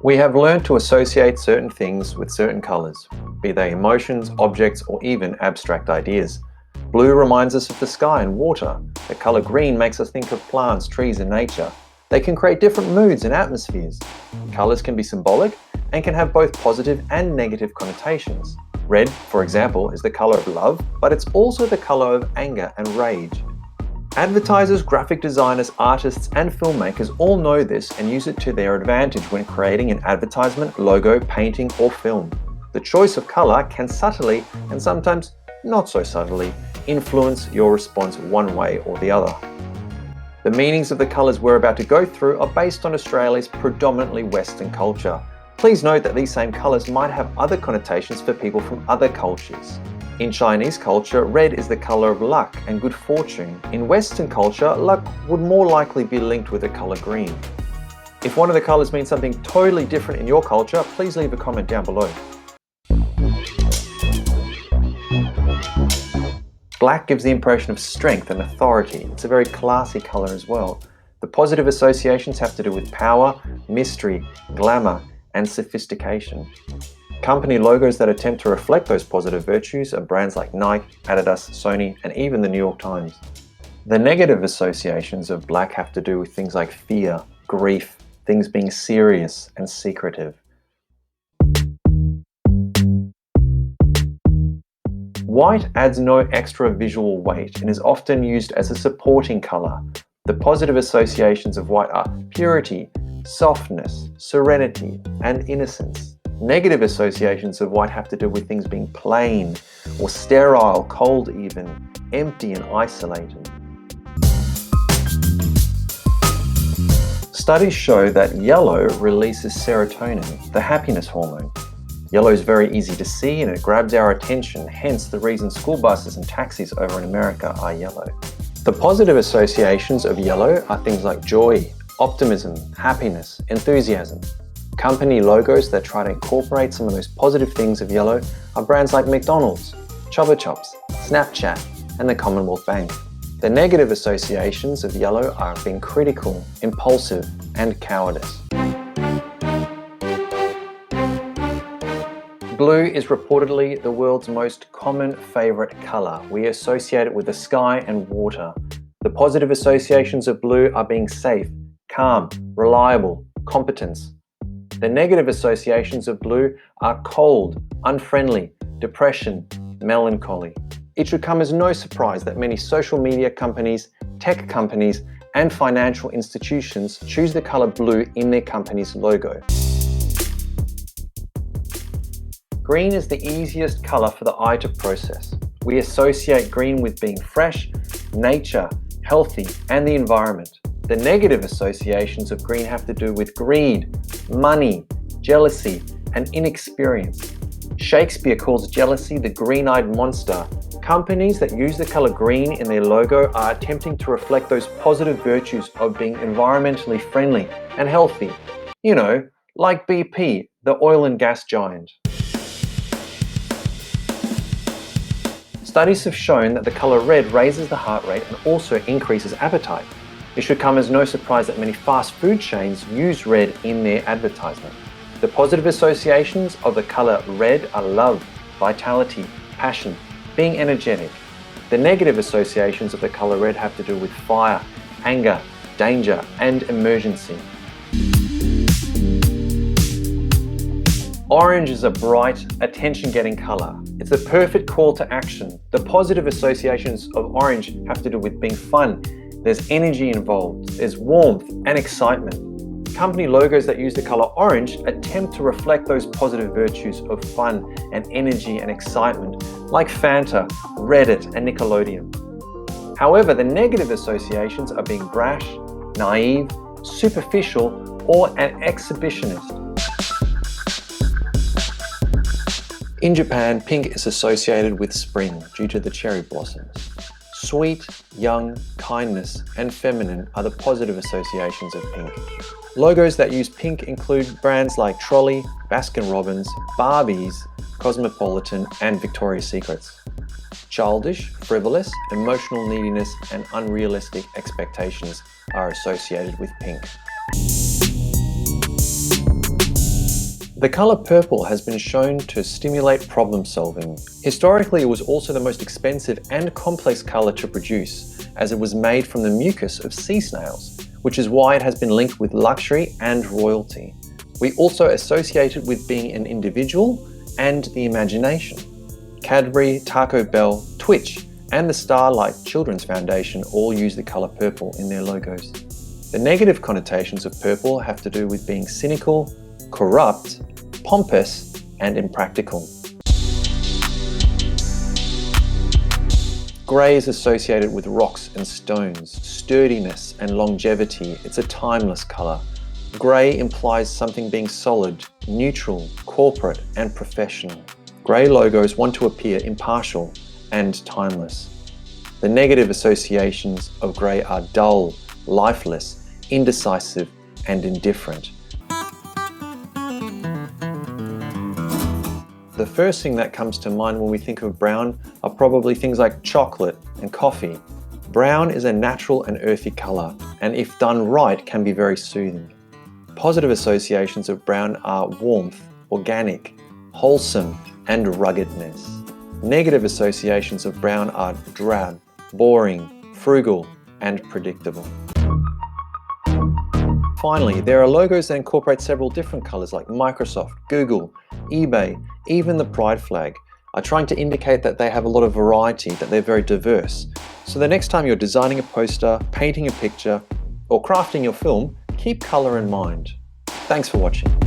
We have learned to associate certain things with certain colors, be they emotions, objects, or even abstract ideas. Blue reminds us of the sky and water. The color green makes us think of plants, trees, and nature. They can create different moods and atmospheres. Colors can be symbolic and can have both positive and negative connotations. Red, for example, is the color of love, but it's also the color of anger and rage. Advertisers, graphic designers, artists, and filmmakers all know this and use it to their advantage when creating an advertisement, logo, painting, or film. The choice of color can subtly, and sometimes not so subtly, influence your response one way or the other. The meanings of the colors we're about to go through are based on Australia's predominantly Western culture. Please note that these same colors might have other connotations for people from other cultures. In Chinese culture, red is the color of luck and good fortune. In Western culture, luck would more likely be linked with the color green. If one of the colors means something totally different in your culture, please leave a comment down below. Black gives the impression of strength and authority. It's a very classy color as well. The positive associations have to do with power, mystery, glamour, and sophistication. Company logos that attempt to reflect those positive virtues are brands like Nike, Adidas, Sony, and even the New York Times. The negative associations of black have to do with things like fear, grief, things being serious and secretive. White adds no extra visual weight and is often used as a supporting color. The positive associations of white are purity, softness, serenity, and innocence. Negative associations of white have to do with things being plain or sterile, cold even, empty and isolated. Studies show that yellow releases serotonin, the happiness hormone. Yellow is very easy to see and it grabs our attention, hence the reason school buses and taxis over in America are yellow. The positive associations of yellow are things like joy, optimism, happiness, enthusiasm. Company logos that try to incorporate some of those positive things of yellow are brands like McDonald's, Chupa Chups, Snapchat, and the Commonwealth Bank. The negative associations of yellow are being critical, impulsive, and cowardice. Blue is reportedly the world's most common favorite color. We associate it with the sky and water. The positive associations of blue are being safe, calm, reliable, competence. The negative associations of blue are cold, unfriendly, depression, melancholy. It should come as no surprise that many social media companies, tech companies, and financial institutions choose the color blue in their company's logo. Green is the easiest color for the eye to process. We associate green with being fresh, nature, healthy, and the environment. The negative associations of green have to do with greed, money, jealousy, and inexperience. Shakespeare calls jealousy the green-eyed monster. Companies that use the color green in their logo are attempting to reflect those positive virtues of being environmentally friendly and healthy. You know, like BP, the oil and gas giant. Studies have shown that the color red raises the heart rate and also increases appetite. It should come as no surprise that many fast food chains use red in their advertisement. The positive associations of the color red are love, vitality, passion, being energetic. The negative associations of the color red have to do with fire, anger, danger, and emergency. Orange is a bright, attention-getting color. It's the perfect call to action. The positive associations of orange have to do with being fun. There's energy involved, there's warmth and excitement. Company logos that use the color orange attempt to reflect those positive virtues of fun and energy and excitement, like Fanta, Reddit, and Nickelodeon. However, the negative associations are being brash, naive, superficial, or an exhibitionist. In Japan, pink is associated with spring due to the cherry blossoms. Sweet, young, kindness, and feminine are the positive associations of pink. Logos that use pink include brands like Trolley, Baskin-Robbins, Barbies, Cosmopolitan, and Victoria's Secrets. Childish, frivolous, emotional neediness, and unrealistic expectations are associated with pink. The color purple has been shown to stimulate problem solving. Historically, it was also the most expensive and complex color to produce, as it was made from the mucus of sea snails, which is why it has been linked with luxury and royalty. We also associate it with being an individual and the imagination. Cadbury, Taco Bell, Twitch, and the Starlight Children's Foundation all use the color purple in their logos. The negative connotations of purple have to do with being cynical, corrupt, pompous, and impractical. Grey is associated with rocks and stones, sturdiness and longevity. It's a timeless colour. Grey implies something being solid, neutral, corporate, and professional. Grey logos want to appear impartial and timeless. The negative associations of grey are dull, lifeless, indecisive, and indifferent. The first thing that comes to mind when we think of brown are probably things like chocolate and coffee. Brown is a natural and earthy colour, and if done right, can be very soothing. Positive associations of brown are warmth, organic, wholesome, and ruggedness. Negative associations of brown are drab, boring, frugal, and predictable. Finally, there are logos that incorporate several different colours like Microsoft, Google, eBay, even the pride flag, are trying to indicate that they have a lot of variety, that they're very diverse. So the next time you're designing a poster, painting a picture, or crafting your film, keep colour in mind. Thanks for watching.